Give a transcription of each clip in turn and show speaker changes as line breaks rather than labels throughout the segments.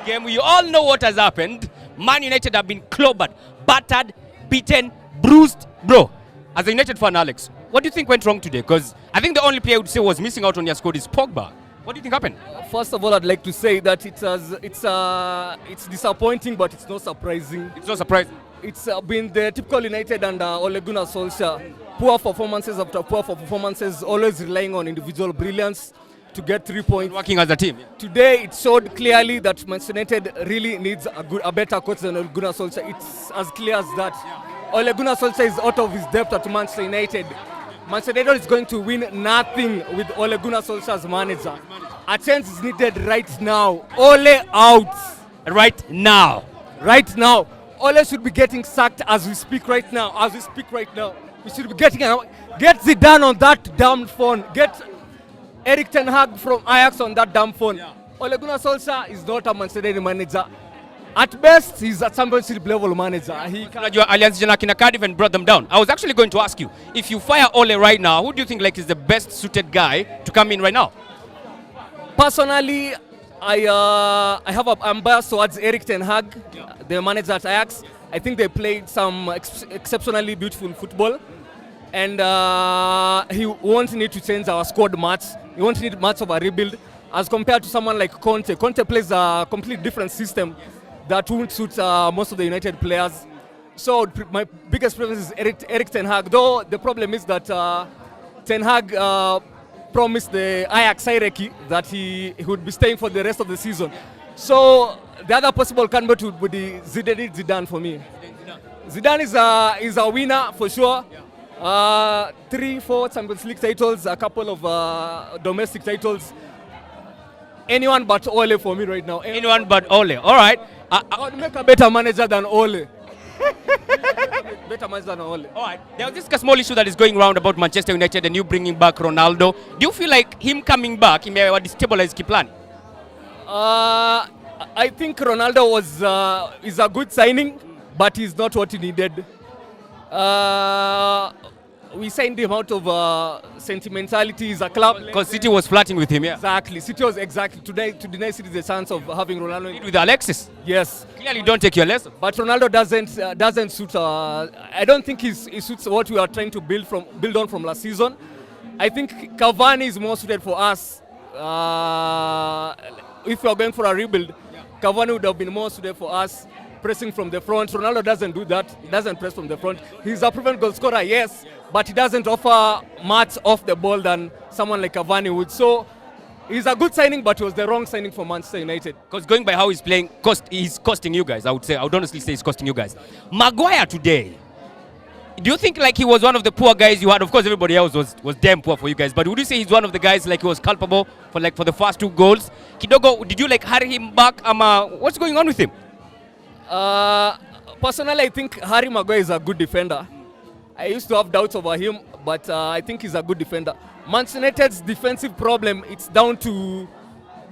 game. We all know what has happened. Man United have been clobbered, battered, beaten, bruised. Bro, as a United fan, Alex, what do you think went wrong today? Because I think the only player I would say was missing out on your squad is Pogba. What do you think happened?
First of all, I'd like to say that it's disappointing, but it's not surprising.
It's not surprising.
It's been the typical United and Ole Gunnar Solskjaer. Poor performances after poor performances, always relying on individual brilliance to get 3 points.
Working as a team. Yeah.
Today, it showed clearly that Manchester United really needs a better coach than Ole Gunnar Solskjaer. It's as clear as that. Yeah. Ole Gunnar Solskjaer is out of his depth at Manchester United. Manchester United is going to win nothing with Ole Gunnar Solskjaer as manager. A change is needed right now. Ole out.
Right now.
Right now. Ole should be getting sacked as we speak right now. As we speak right now. We should be getting... Get Zidane on that damn phone. Get Erik ten Hag from Ajax on that damn phone. Yeah. Ole Gunnar Solskjaer is not a Manchester United manager. At best, he's a championship level manager.
Your Alliance Janakina Cardiff and brought them down. I was actually going to ask you, if you fire Ole right now, who do you think is the best suited guy to come in right now?
Personally, I'm biased towards Erik ten Hag, the manager at Ajax. I think they played some exceptionally beautiful football, and he won't need to change our squad much. He won't need much of a rebuild as compared to someone like Conte. Conte plays a completely different system that won't suit most of the United players. So my biggest preference is Erik ten Hag, though the problem is that ten Hag promised the Ajax hierarchy that he would be staying for the rest of the season. So the other possible candidate would be Zidane for me. Zidane is a winner for sure. 3-4 Champions League titles, a couple of domestic titles. Anyone but Ole for me right now.
Anyone but Ole. All right.
I would make a better manager than Ole. Better manager than Ole.
All right. There's this small issue that is going around about Manchester United and you bringing back Ronaldo. Do you feel like him coming back, he may destabilize the plan?
I think Ronaldo is a good signing, but he's not what he needed. We signed him out of sentimentality. He's a club.
Because City was flirting with him, yeah.
Exactly. City was to deny City the chance of having Ronaldo.
With Alexis.
Yes.
Clearly don't take your lesson.
But Ronaldo doesn't suit. I don't think he suits what we are trying to build on from last season. I think Cavani is more suited for us. If we are going for a rebuild, Cavani would have been more suited for us. Pressing from the front. Ronaldo doesn't do that. He doesn't press from the front. He's a proven goal scorer, yes, but he doesn't offer much off the ball than someone like Cavani would. So he's a good signing, but it was the wrong signing for Manchester United.
Because going by how he's playing, he's costing you guys. I would honestly say he's costing you guys. Maguire today, do you think he was one of the poor guys you had? Of course, everybody else was damn poor for you guys, but would you say he's one of the guys he was culpable for the first 2 goals? Kidogo, did you hurry him back? What's going on with him?
Personally, I think Harry Maguire is a good defender. I used to have doubts over him, but I think he's a good defender. Manchester United's defensive problem, it's down to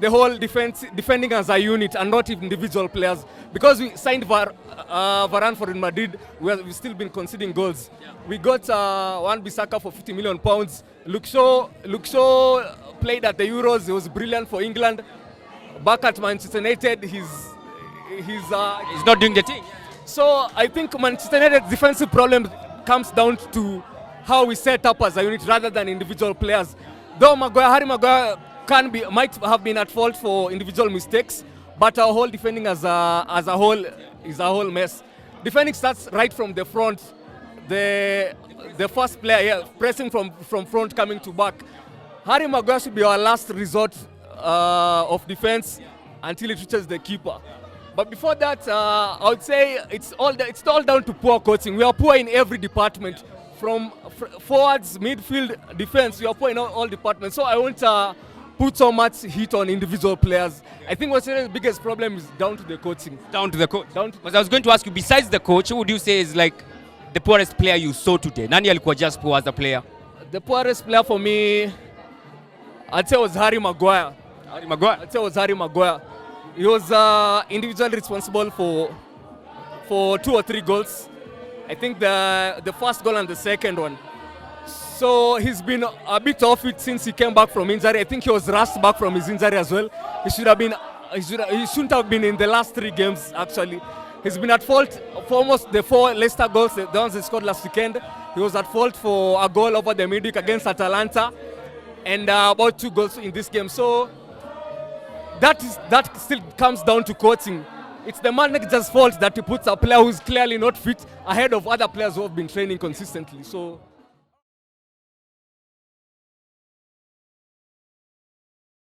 the whole defending as a unit and not individual players. Because we signed Varane for Real Madrid, we've still been conceding goals. Yeah. We got Wan-Bissaka for £50 million. Luke Shaw played at the Euros. He was brilliant for England. Back at Manchester United, he's
not doing the thing.
So I think Manchester United's defensive problem comes down to how we set up as a unit rather than individual players. Though Harry Maguire might have been at fault for individual mistakes, but our whole defending as a whole is a whole mess. Defending starts right from the front. The first player pressing from front coming to back. Harry Maguire should be our last resort of defense until it reaches the keeper. But before that, I would say it's all down to poor coaching. We are poor in every department, from forwards, midfield, defense. We are poor in all departments. So I won't put so much heat on individual players. I think what's the biggest problem is down to the coaching.
Down to the coach. But I was going to ask you, besides the coach, who would you say is the poorest player you saw today? Nani alikuwa just poor as a player?
The poorest player for me, I'd say was Harry Maguire.
Harry Maguire?
I'd say was Harry Maguire. He was individually responsible for 2 or 3 goals. I think the first goal and the second one. So he's been a bit off it since he came back from injury. I think he was rushed back from his injury as well. He should have been He shouldn't have been in the last 3 games, actually. He's been at fault for almost the 4 Leicester goals, the ones he scored last weekend. He was at fault for a goal over the midweek against Atalanta and about 2 goals in this game. So that still comes down to coaching. It's the manager's fault that he puts a player who's clearly not fit ahead of other players who have been training consistently. So